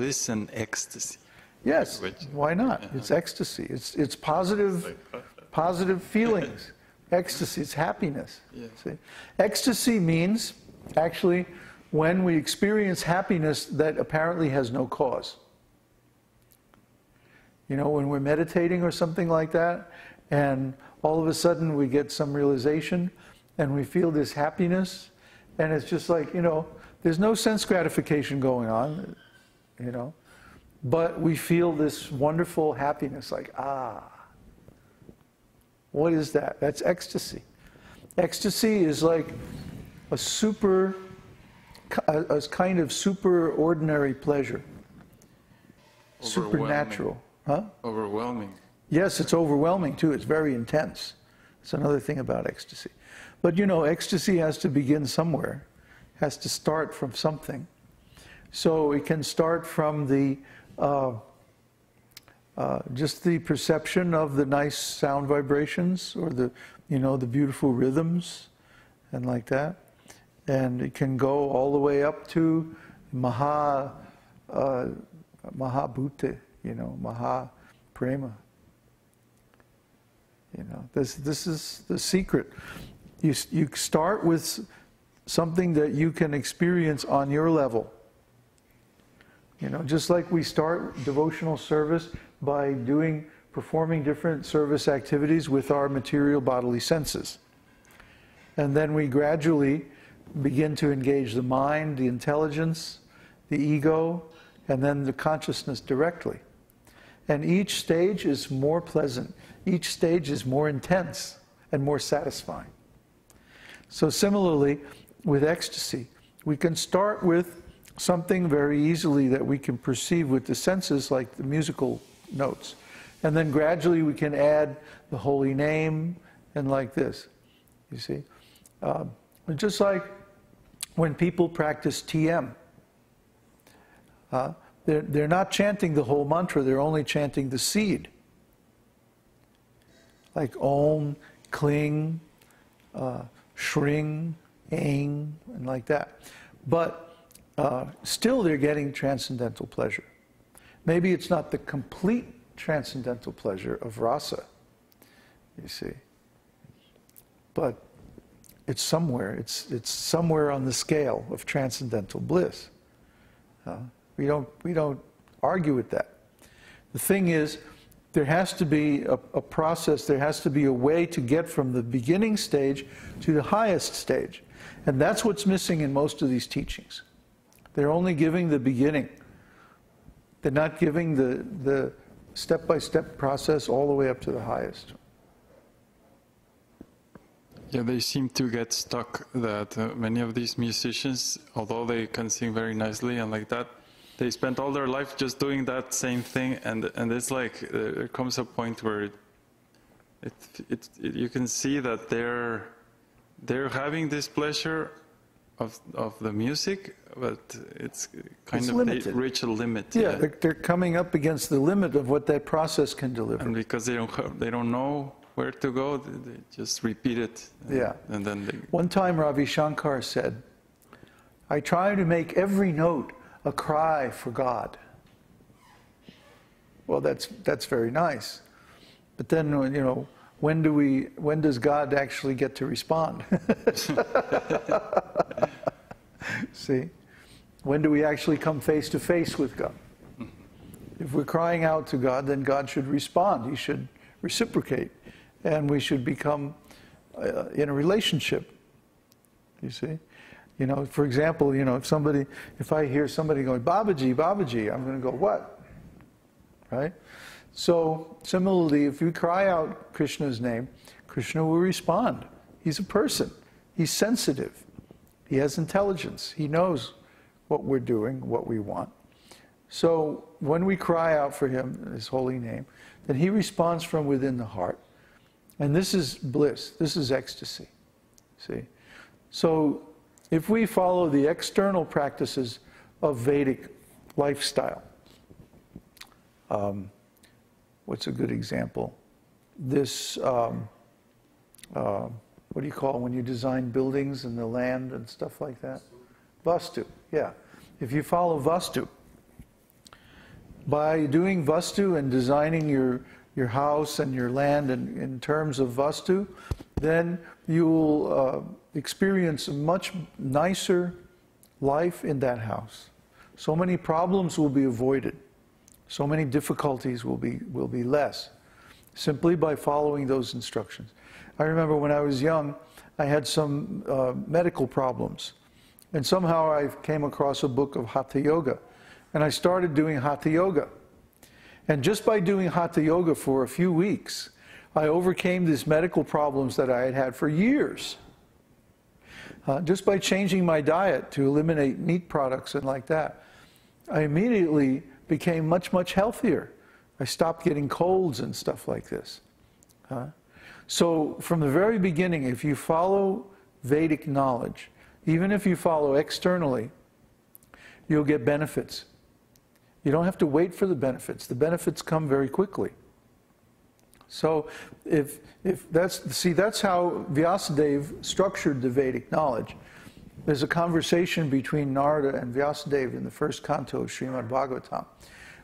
bliss and ecstasy. Yes, why not? It's ecstasy. It's positive feelings. Ecstasy, it's happiness. Yeah. See? Ecstasy means, actually, when we experience happiness that apparently has no cause. You know, when we're meditating or something like that, and all of a sudden we get some realization, and we feel this happiness, and it's just like, you know, there's no sense gratification going on, you know, but we feel this wonderful happiness, like, ah. What is that? That's ecstasy. Ecstasy is like a kind of superordinary pleasure. Supernatural. Huh? Overwhelming. Yes, it's overwhelming too. It's very intense. It's another thing about ecstasy. But you know, ecstasy has to begin somewhere. Has to start from something. So it can start from the just the perception of the nice sound vibrations, or the, you know, the beautiful rhythms, and like that. And it can go all the way up to Mahabhuta, you know, Mahaprema. You know, this is the secret. You start with something that you can experience on your level. You know, just like we start devotional service by performing different service activities with our material bodily senses. And then we gradually begin to engage the mind, the intelligence, the ego, and then the consciousness directly. And each stage is more pleasant. Each stage is more intense and more satisfying. So similarly, with ecstasy, we can start with something very easily that we can perceive with the senses, like the musical notes. And then gradually we can add the holy name, and like this, you see. Just like when people practice TM, they're not chanting the whole mantra, they're only chanting the seed. Like Om, Kling, Shring, Aing, and like that. But still they're getting transcendental pleasure. Maybe it's not the complete transcendental pleasure of rasa, you see. But it's somewhere. It's somewhere on the scale of transcendental bliss. We don't argue with that. The thing is, there has to be a process, there has to be a way to get from the beginning stage to the highest stage. And that's what's missing in most of these teachings. They're only giving the beginning. They're not giving the step-by-step process all the way up to the highest. Yeah, they seem to get stuck that many of these musicians, although they can sing very nicely and like that, they spent all their life just doing that same thing, and it's like there comes a point where you can see that they're having this pleasure of the music, but it's kind of they reach a limit. Yeah, they're coming up against the limit of what that process can deliver. And because they don't know where to go, they just repeat it. Yeah. And then one time Ravi Shankar said, "I try to make every note a cry for God." Well, that's very nice, but then, you know, when does God actually get to respond? See, when do we actually come face to face with God? If we're crying out to God, then God should respond. He should reciprocate, and we should become in a relationship. You see. You know, for example, you know, if I hear somebody going, "Babaji, Babaji," I'm going to go, "What?" Right? So, similarly, if we cry out Krishna's name, Krishna will respond. He's a person. He's sensitive. He has intelligence. He knows what we're doing, what we want. So, when we cry out for him, his holy name, then he responds from within the heart. And this is bliss. This is ecstasy. See? So, if we follow the external practices of Vedic lifestyle, what's a good example? This, what do you call it when you design buildings and the land and stuff like that? Vastu, yeah. If you follow Vastu, by doing vastu and designing your house and your land in terms of vastu, then you'll experience a much nicer life in that house. So many problems will be avoided. So many difficulties will be less, simply by following those instructions. I remember when I was young, I had some medical problems. And somehow I came across a book of Hatha Yoga. And I started doing Hatha Yoga. And just by doing Hatha Yoga for a few weeks, I overcame these medical problems that I had had for years. Just by changing my diet to eliminate meat products and like that, I immediately became much, much healthier. I stopped getting colds and stuff like this. So from the very beginning, if you follow Vedic knowledge, even if you follow externally, you'll get benefits. You don't have to wait for the benefits. The benefits come very quickly. So if that's how Vyasadeva structured the Vedic knowledge. There's a conversation between Narada and Vyasadeva in the first canto of Śrīmad-Bhāgavatam,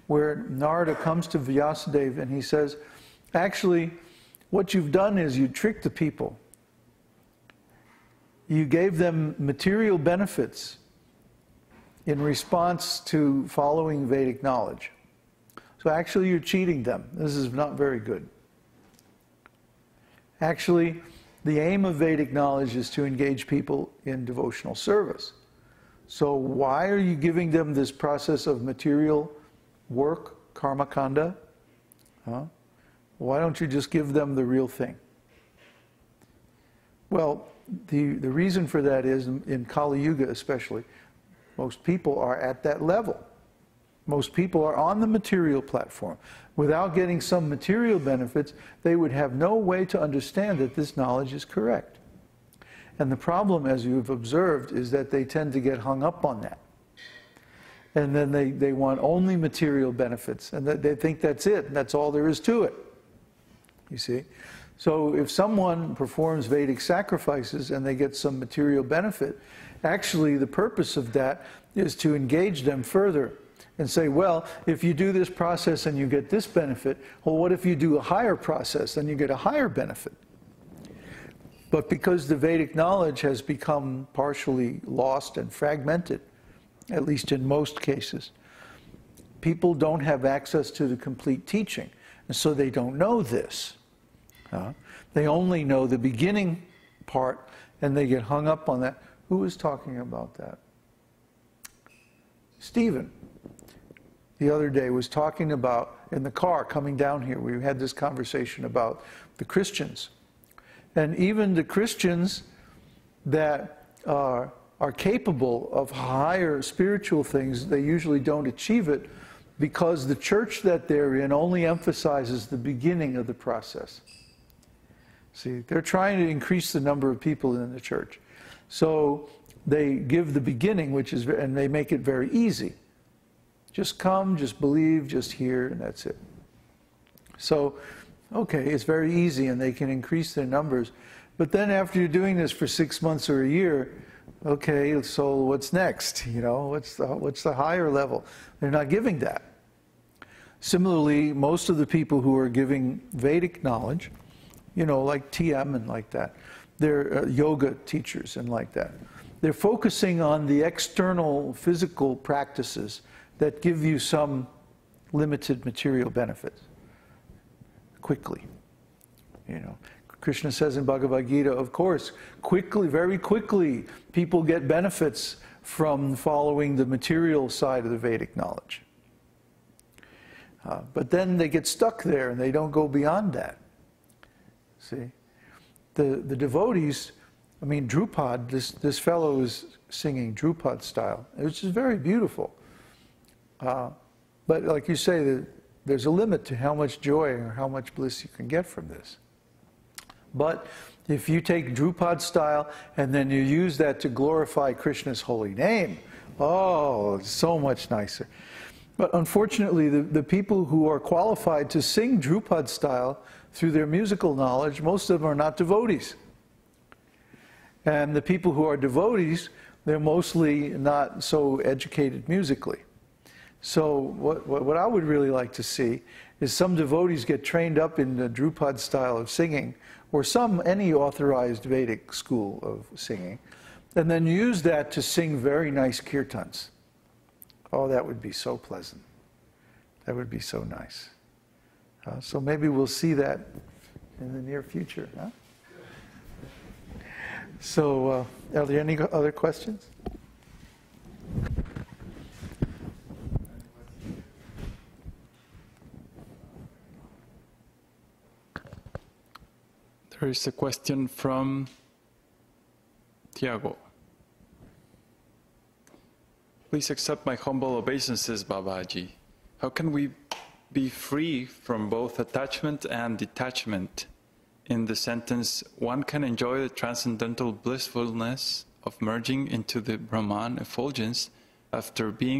where Narada comes to Vyasadeva and he says, actually, what you've done is you tricked the people. You gave them material benefits in response to following Vedic knowledge. So actually you're cheating them. This is not very good. Actually, the aim of Vedic knowledge is to engage people in devotional service. So why are you giving them this process of material work, karma kanda? Why don't you just give them the real thing? Well, the reason for that is, in Kali Yuga especially, most people are at that level. Most people are on the material platform. Without getting some material benefits, they would have no way to understand that this knowledge is correct. And the problem, as you've observed, is that they tend to get hung up on that. And then they want only material benefits, and they think that's it, and that's all there is to it. You see? So if someone performs Vedic sacrifices and they get some material benefit, actually the purpose of that is to engage them further and say, well, if you do this process and you get this benefit, well, what if you do a higher process and you get a higher benefit? But because the Vedic knowledge has become partially lost and fragmented, at least in most cases, people don't have access to the complete teaching, and so they don't know this. They only know the beginning part, and they get hung up on that. Who was talking about that? Stephen, the other day, was talking about, in the car coming down here, we had this conversation about the Christians. And even the Christians that are capable of higher spiritual things, they usually don't achieve it because the church that they're in only emphasizes the beginning of the process. See, they're trying to increase the number of people in the church. So they give the beginning, and they make it very easy. Just come, just believe, just hear, and that's it. So, okay, it's very easy, and they can increase their numbers. But then after you're doing this for 6 months or a year, okay, so what's next? You know, what's the higher level? They're not giving that. Similarly, most of the people who are giving Vedic knowledge, you know, like TM and like that, they're yoga teachers and like that. They're focusing on the external physical practices that give you some limited material benefits quickly. You know, Krishna says in Bhagavad-gītā, of course, quickly, very quickly, people get benefits from following the material side of the Vedic knowledge. But then they get stuck there and they don't go beyond that. See? The devotees, I mean, Drupad, this fellow is singing Drupad style, which is very beautiful. But like you say, there's a limit to how much joy or how much bliss you can get from this. But if you take Drupad style and then you use that to glorify Krishna's holy name, oh, it's so much nicer. But unfortunately, the people who are qualified to sing Drupad style through their musical knowledge, most of them are not devotees. And the people who are devotees, they're mostly not so educated musically. So what I would really like to see is some devotees get trained up in the Drupad style of singing, or any authorized Vedic school of singing, and then use that to sing very nice kirtans. Oh, that would be so pleasant. That would be so nice. So maybe we'll see that in the near future. Huh? So, are there any other questions? There is a question from Tiago. Please accept my humble obeisances, Babaji. How can we be free from both attachment and detachment? In the sentence, one can enjoy the transcendental blissfulness of merging into the Brahman effulgence after being